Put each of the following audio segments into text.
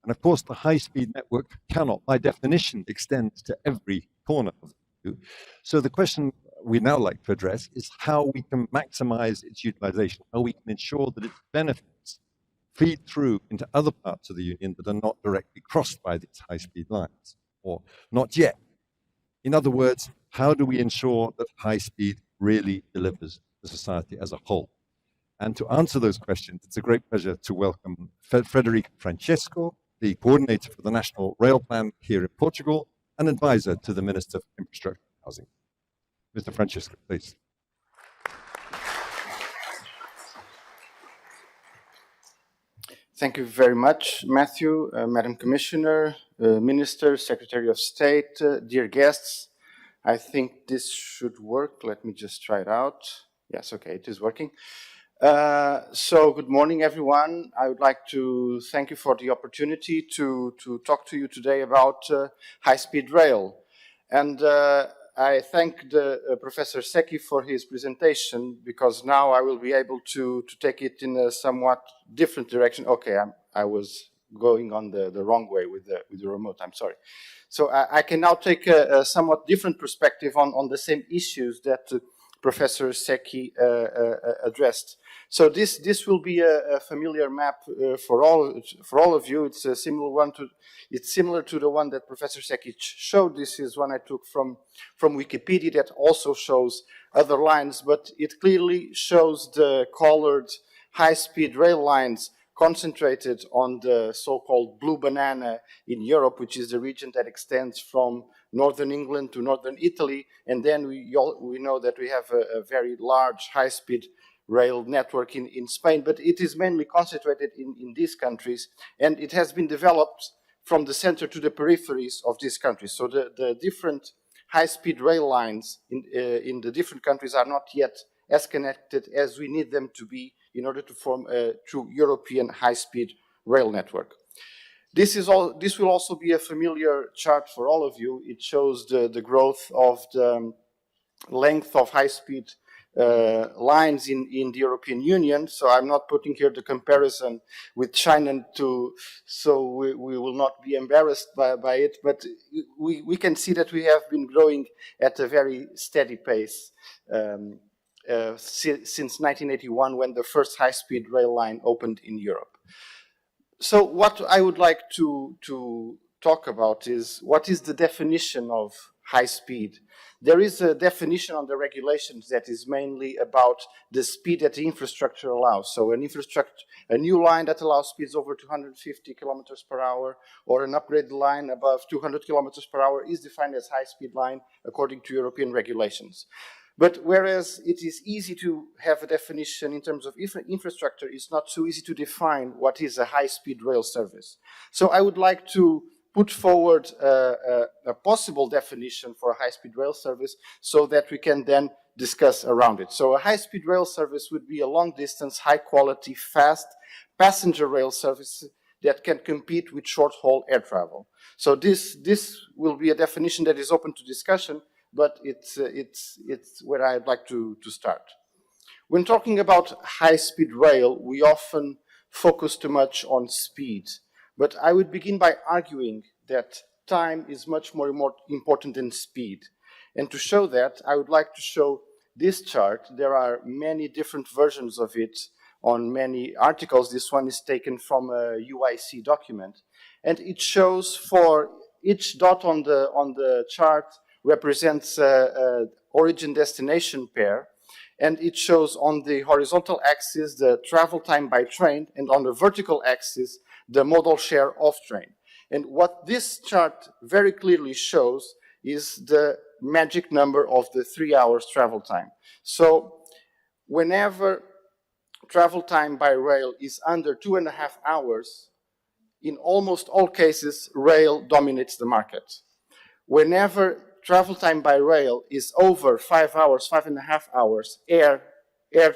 And of course, the high-speed network cannot, by definition, extend to every corner of the EU. So the question we now like to address is how we can maximize its utilization, how we can ensure that its benefits feed through into other parts of the Union that are not directly crossed by these high-speed lines, or not yet. In other words, how do we ensure that high speed really delivers to society as a whole? And to answer those questions, it's a great pleasure to welcome Frederico Francesco, the coordinator for the National Rail Plan here in Portugal, and advisor to the Minister for Infrastructure and Housing. Mr. Francesco, please. Thank you very much, Matthew, Madam Commissioner, Minister, Secretary of State, dear guests. I think this should work. Let me just try it out. Yes, okay, it is working. So good morning, everyone. I would like to thank you for the opportunity to talk to you today about high-speed rail. And I thank Professor Secchi for his presentation, because now I will be able to take it in a somewhat different direction. Okay, I was going on the wrong way with the remote, I'm sorry. So I can now take a somewhat different perspective on the same issues that Professor Secchi addressed. So this will be a familiar map for all of you. It's a similar one it's similar to the one that Professor Secchi showed. This is one I took from Wikipedia that also shows other lines, but it clearly shows the colored high-speed rail lines concentrated on the so-called blue banana in Europe, which is the region that extends from northern England to northern Italy. And then we know that we have a very large high-speed rail network in Spain, but it is mainly concentrated in these countries, and it has been developed from the center to the peripheries of these countries. So the different high-speed rail lines in the different countries are not yet as connected as we need them to be in order to form a true European high-speed rail network. This will also be a familiar chart for all of you. It shows the growth of the length of high-speed lines in the European Union. So I'm not putting here the comparison with China so we will not be embarrassed by it, but we can see that we have been growing at a very steady pace since 1981, when the first high-speed rail line opened in Europe. So what I would like to talk about is, what is the definition of high speed? There is a definition on the regulations that is mainly about the speed that the infrastructure allows. So a new line that allows speeds over 250 kilometers per hour, or an upgraded line above 200 kilometers per hour, is defined as high-speed line according to European regulations. But whereas it is easy to have a definition in terms of infrastructure, it's not so easy to define what is a high-speed rail service. So I would like to put forward a possible definition for a high-speed rail service so that we can then discuss around it. So a high-speed rail service would be a long-distance, high-quality, fast passenger rail service that can compete with short-haul air travel. So this will be a definition that is open to discussion, but it's where I'd like to start. When talking about high-speed rail, we often focus too much on speed, but I would begin by arguing that time is much more important than speed. And to show that, I would like to show this chart. There are many different versions of it on many articles. This one is taken from a UIC document, and it shows for each dot on the chart represents a origin-destination pair, and it shows on the horizontal axis the travel time by train, and on the vertical axis the modal share of train. And what this chart very clearly shows is the magic number of the 3 hours travel time. So whenever travel time by rail is under 2.5 hours, in almost all cases, rail dominates the market. Whenever travel time by rail is over 5 hours, 5.5 hours, air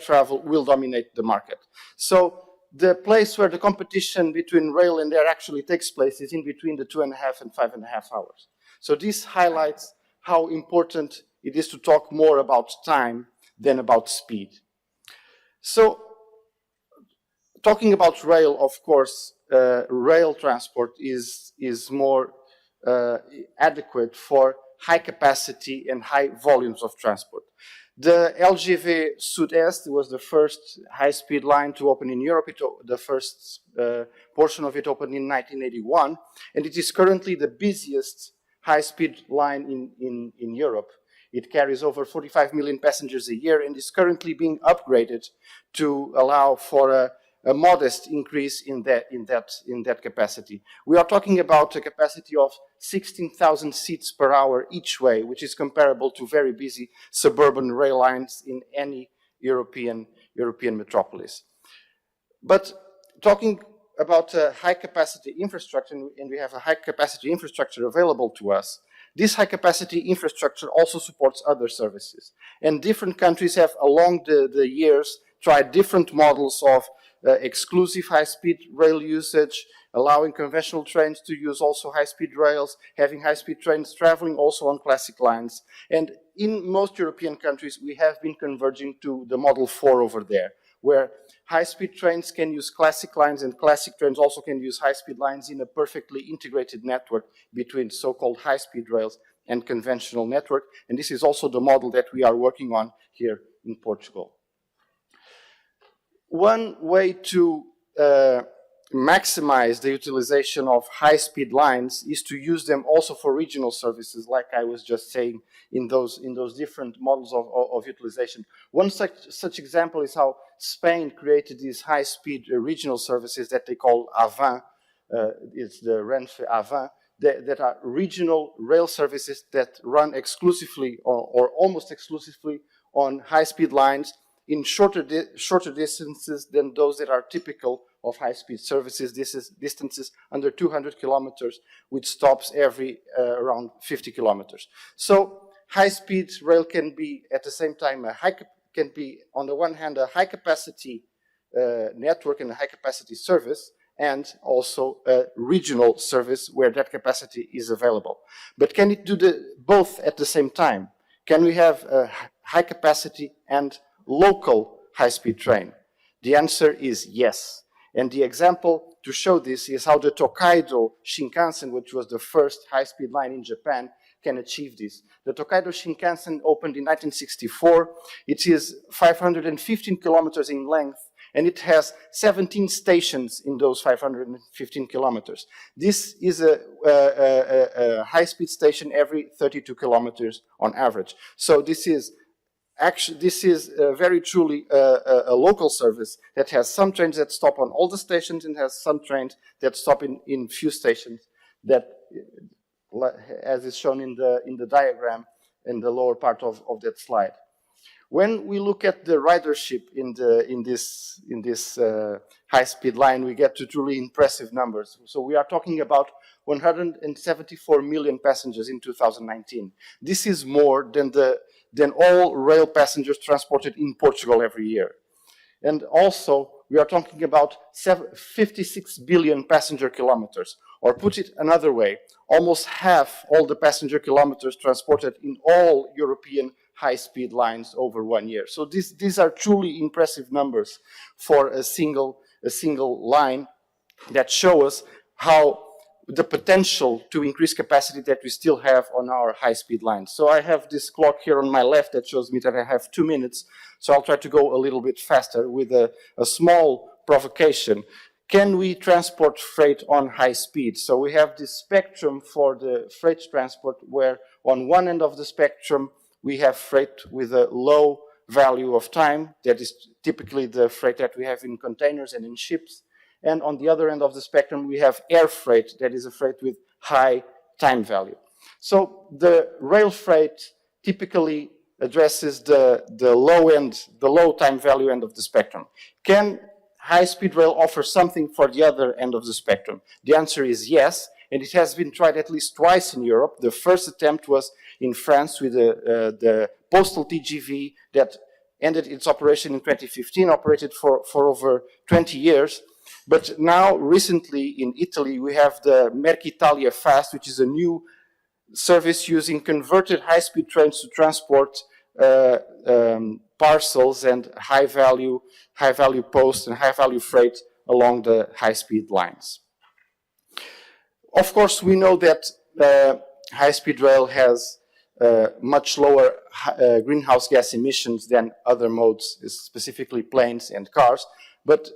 travel will dominate the market. So the place where the competition between rail and air actually takes place is in between the 2.5 and 5.5 hours. So this highlights how important it is to talk more about time than about speed. So talking about rail, of course, rail transport is more adequate for high capacity and high volumes of transport. The LGV Sud-Est was the first high-speed line to open in Europe. The first portion of it opened in 1981, and it is currently the busiest high-speed line in Europe. It carries over 45 million passengers a year and is currently being upgraded to allow for a modest increase in that capacity. We are talking about a capacity of 16,000 seats per hour each way, which is comparable to very busy suburban rail lines in any European metropolis. But talking about high capacity infrastructure, and we have a high capacity infrastructure available to us, this high capacity infrastructure also supports other services. And different countries have, along the years, tried different models of exclusive high-speed rail usage, allowing conventional trains to use also high-speed rails, having high-speed trains traveling also on classic lines. And in most European countries, we have been converging to the Model 4 over there, where high-speed trains can use classic lines and classic trains also can use high-speed lines in a perfectly integrated network between so-called high-speed rails and conventional network. And this is also the model that we are working on here in Portugal. One way to maximize the utilization of high-speed lines is to use them also for regional services, like I was just saying, in those different models of utilization. One such example is how Spain created these high-speed regional services that they call AVAN. It's the Renfe AVAN, that are regional rail services that run exclusively or almost exclusively on high-speed lines in shorter distances than those that are typical of high-speed services. This is distances under 200 kilometers, with stops every around 50 kilometers. So high-speed rail can be at the same time can be on the one hand a high-capacity network and a high-capacity service, and also a regional service where that capacity is available. But can it do both at the same time? Can we have a high capacity and local high-speed train? The answer is yes. And the example to show this is how the Tokaido Shinkansen, which was the first high-speed line in Japan, can achieve this. The Tokaido Shinkansen opened in 1964. It is 515 kilometers in length, and it has 17 stations in those 515 kilometers. This is a high-speed station every 32 kilometers on average. So this is very truly a local service that has some trains that stop on all the stations and has some trains that stop in few stations, that, as is shown in the diagram in the lower part of that slide. When we look at the ridership in this high-speed line, we get to truly impressive numbers. So we are talking about 174 million passengers in 2019. This is more than all rail passengers transported in Portugal every year. And also, we are talking about 56 billion passenger kilometers. Or put it another way, almost half all the passenger kilometers transported in all European high-speed lines over 1 year. So these are truly impressive numbers for a single line that show us how the potential to increase capacity that we still have on our high-speed lines. So I have this clock here on my left that shows me that I have 2 minutes. So I'll try to go a little bit faster with a small provocation. Can we transport freight on high speed? So we have this spectrum for the freight transport, where on one end of the spectrum, we have freight with a low value of time. That is typically the freight that we have in containers and in ships. And on the other end of the spectrum, we have air freight, that is a freight with high time value. So the rail freight typically addresses the low time value end of the spectrum. Can high-speed rail offer something for the other end of the spectrum? The answer is yes, and it has been tried at least twice in Europe. The first attempt was in France with the postal TGV that ended its operation in 2015, operated for over 20 years. But now, recently, in Italy, we have the Mercitalia Fast, which is a new service using converted high-speed trains to transport parcels and high-value post and high-value freight along the high-speed lines. Of course, we know that high-speed rail has much lower greenhouse gas emissions than other modes, specifically planes and cars, but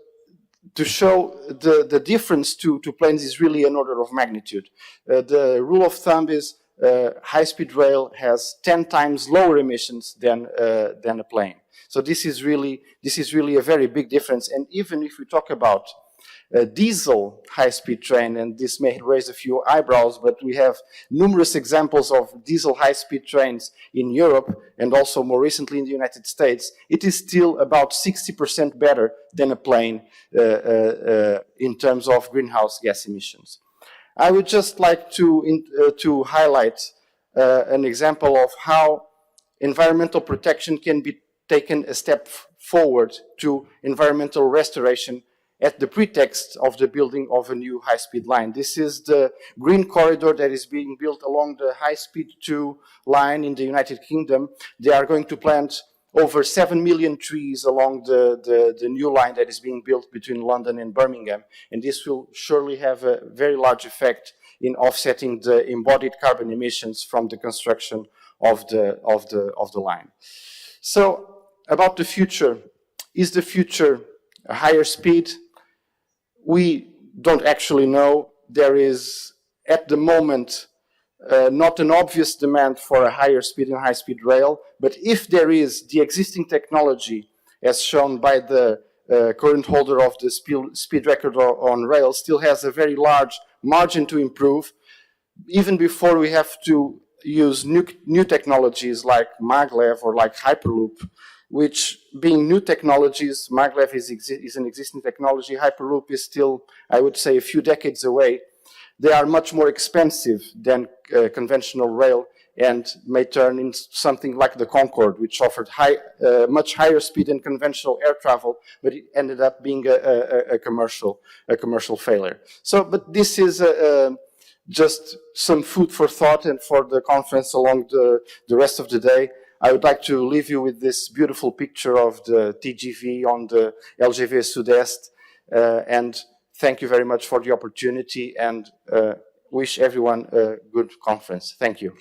to show the difference to planes is really an order of magnitude. The rule of thumb is high-speed rail has 10 times lower emissions than a plane. So this is really a very big difference. And even if we talk about a diesel high-speed train, and this may raise a few eyebrows, but we have numerous examples of diesel high-speed trains in Europe and also more recently in the United States. It is still about 60% better than a plane in terms of greenhouse gas emissions. I would just like to highlight an example of how environmental protection can be taken a step forward to environmental restoration at the pretext of the building of a new high-speed line. This is the green corridor that is being built along the high-speed 2 line in the United Kingdom. They are going to plant over 7 million trees along the new line that is being built between London and Birmingham, and this will surely have a very large effect in offsetting the embodied carbon emissions from the construction of the line. So, about the future, is the future a higher speed? We don't actually know. There is, at the moment, not an obvious demand for a higher speed and high-speed rail, but if there is, the existing technology, as shown by the current holder of the speed record on rail, still has a very large margin to improve, even before we have to use new technologies like maglev or like Hyperloop, which, being new technologies, maglev is an existing technology, Hyperloop is still, I would say, a few decades away. They are much more expensive than conventional rail and may turn into something like the Concorde, which offered much higher speed than conventional air travel, but it ended up being a commercial failure. So, but this is just some food for thought and for the conference along the rest of the day. I would like to leave you with this beautiful picture of the TGV on the LGV Sud-Est, and thank you very much for the opportunity, and wish everyone a good conference. Thank you.